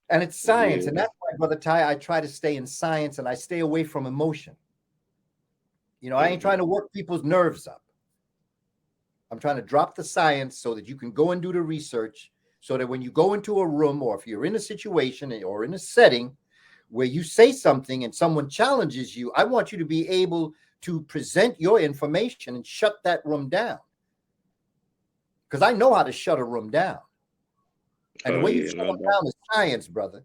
And it's science. And Yeah. that's why, Brother Ty, I try to stay in science and I stay away from emotion. I ain't trying to Hmm. work people's nerves up. I'm trying to drop the science so that you can go and do the research so that when you go into a room or if you're in a situation or in a setting where you say something and someone challenges you, I want you to be able to present your information and shut that room down. Because I know how to shut a room down. And the Oh way you yeah, shut no them doubt. down is science, brother.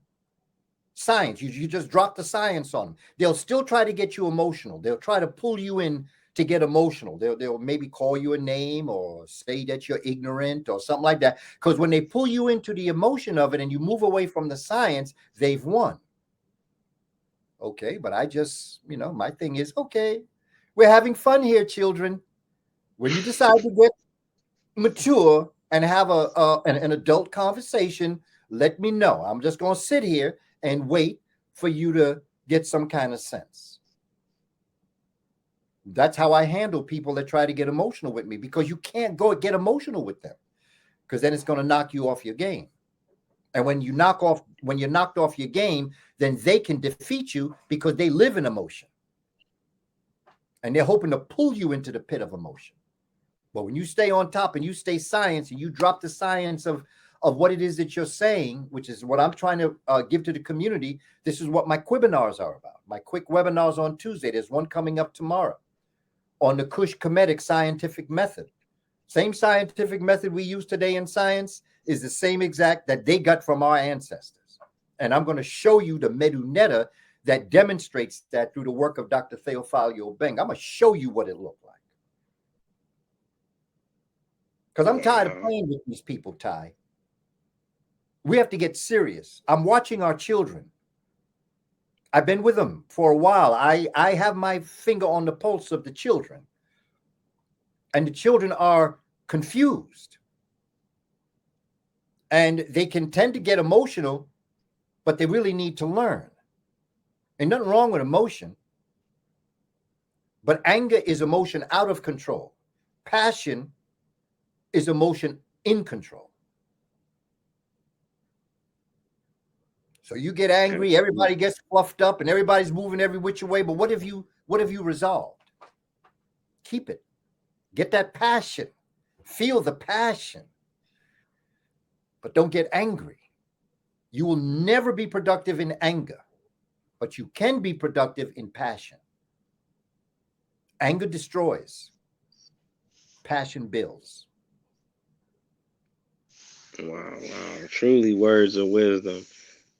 Science. You just drop the science on them. They'll still try to get you emotional. They'll try to pull you in to get emotional. They'll maybe call you a name or say that you're ignorant or something like that. Because when they pull you into the emotion of it and you move away from the science, they've won. Okay, but I just, my thing is okay. We're having fun here, children. When you decide to get mature and have an adult conversation, let me know. I'm just going to sit here and wait for you to get some kind of sense. That's how I handle people that try to get emotional with me because you can't go get emotional with them because then it's going to knock you off your game. And when you're knocked off your game, then they can defeat you because they live in emotion and they're hoping to pull you into the pit of emotion. But when you stay on top and you stay science and you drop the science of what it is that you're saying, which is what I'm trying to give to the community, this is what my webinars are about. My quick webinars on Tuesday. There's one coming up tomorrow on the Kush Kemetic scientific method. Same scientific method we use today in science is the same exact that they got from our ancestors. And I'm going to show you the Medunetta that demonstrates that through the work of Dr. Theophilio Beng. I'm going to show you what it looked like. Because I'm tired of Wow. playing with these people, Ty. We have to get serious. I'm watching our children. I've been with them for a while. I have my finger on the pulse of the children, and the children are confused. And they can tend to get emotional, but they really need to learn. Ain't nothing wrong with emotion, but anger is emotion out of control. Passion is emotion in control. So you get angry, everybody Absolutely. gets fluffed up, and everybody's moving every which way. But what have you resolved? Keep it. Get that passion. Feel the passion, but don't get angry. You will never be productive in anger, but you can be productive in passion. Anger destroys, passion builds. Wow, wow. Truly words of wisdom.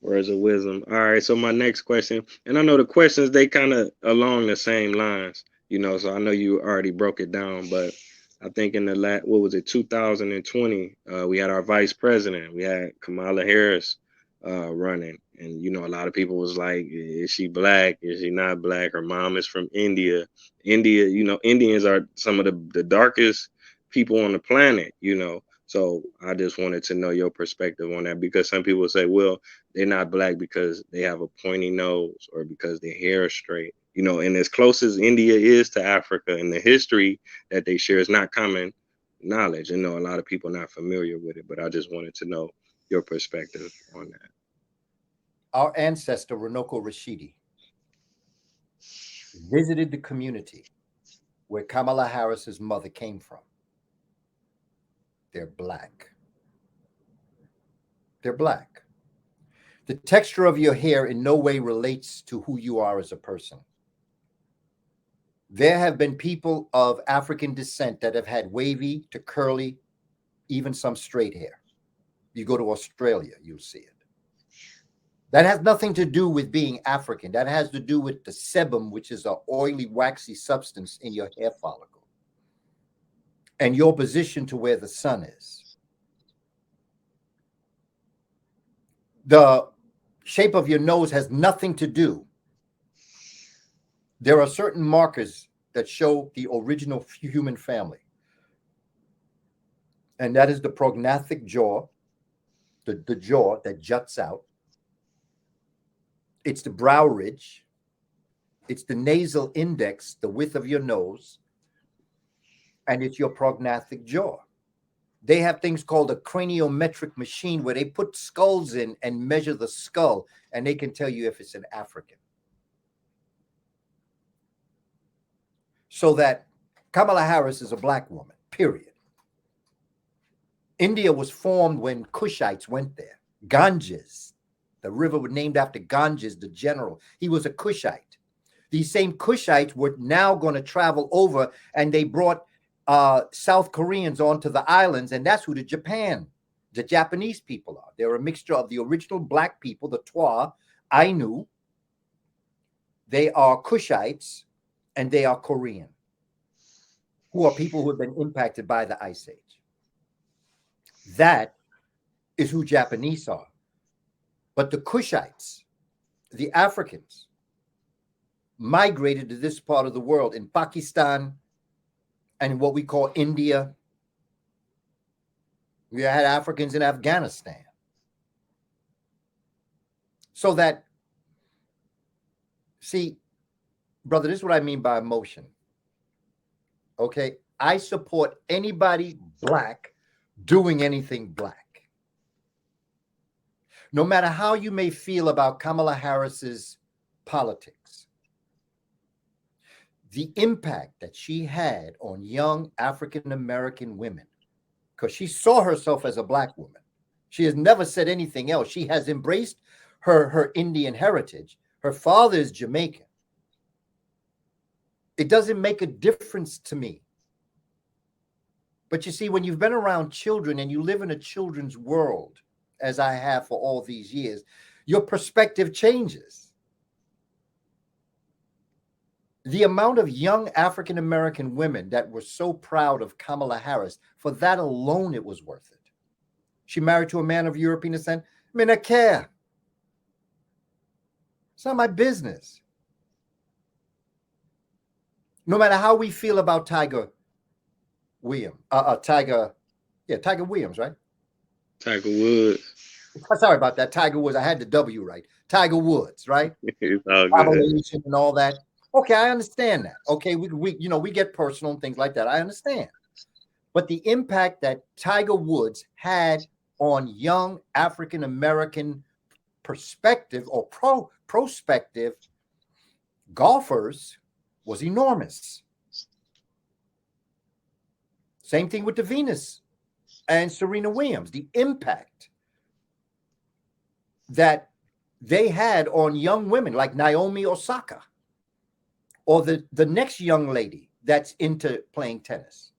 Words of wisdom. All right. So my next question, and I know the questions they kind of along the same lines, so I know you already broke it down, but I think in the what was it, 2020, we had our vice president. We had Kamala Harris running. And a lot of people was like, is she black? Is she not black? Her mom is from India. India, Indians are some of the darkest people on the planet. So I just wanted to know your perspective on that because some people say, well, they're not black because they have a pointy nose or because their hair is straight. And as close as India is to Africa and the history that they share is not common knowledge. A lot of people not familiar with it, but I just wanted to know your perspective on that. Our ancestor, Runoko Rashidi, visited the community where Kamala Harris's mother came from. They're black. They're black. The texture of your hair in no way relates to who you are as a person. There have been people of African descent that have had wavy to curly, even some straight hair. You go to Australia, you'll see it. That has nothing to do with being African. That has to do with the sebum, which is an oily, waxy substance in your hair follicle, and your position to where the sun is. The shape of your nose has nothing to do. There are certain markers that show the original human family, and that is the prognathic jaw, the jaw that juts out. It's the brow ridge. It's the nasal index, the width of your nose, and it's your prognathic jaw. They have things called a craniometric machine where they put skulls in and measure the skull, and they can tell you if it's an African. So that Kamala Harris is a black woman, period. India was formed when Kushites went there. Ganges, the river was named after Ganges, the general. He was a Kushite. These same Kushites were now going to travel over, and they brought South Koreans onto the islands, and that's who the Japanese people are. They're a mixture of the original black people, the Twa, Ainu. They are Kushites, and they are Korean, who are people who have been impacted by the Ice Age. That is who Japanese are. But the Kushites, the Africans, migrated to this part of the world in Pakistan and what we call India. We had Africans in Afghanistan. So that, see, brother, this is what I mean by emotion. Okay? I support anybody black doing anything black. No matter how you may feel about Kamala Harris's politics, the impact that she had on young African-American women, because she saw herself as a black woman. She has never said anything else. She has embraced her Indian heritage. Her father is Jamaican. It doesn't make a difference to me. But you see, when you've been around children and you live in a children's world, as I have for all these years, your perspective changes. The amount of young African-American women that were so proud of Kamala Harris, for that alone, it was worth it. She married to a man of European descent. I mean, I care. It's not my business. No matter how we feel about Tiger Williams, Tiger Williams, right? Tiger Woods. Sorry about that. Tiger Woods. I had the W right. Tiger Woods, right? It's all good. And all that. Okay, I understand that. Okay, we get personal and things like that. I understand. But the impact that Tiger Woods had on young African-American perspective or prospective golfers was enormous. Same thing with the Venus and Serena Williams. The impact that they had on young women like Naomi Osaka, or the next young lady that's into playing tennis.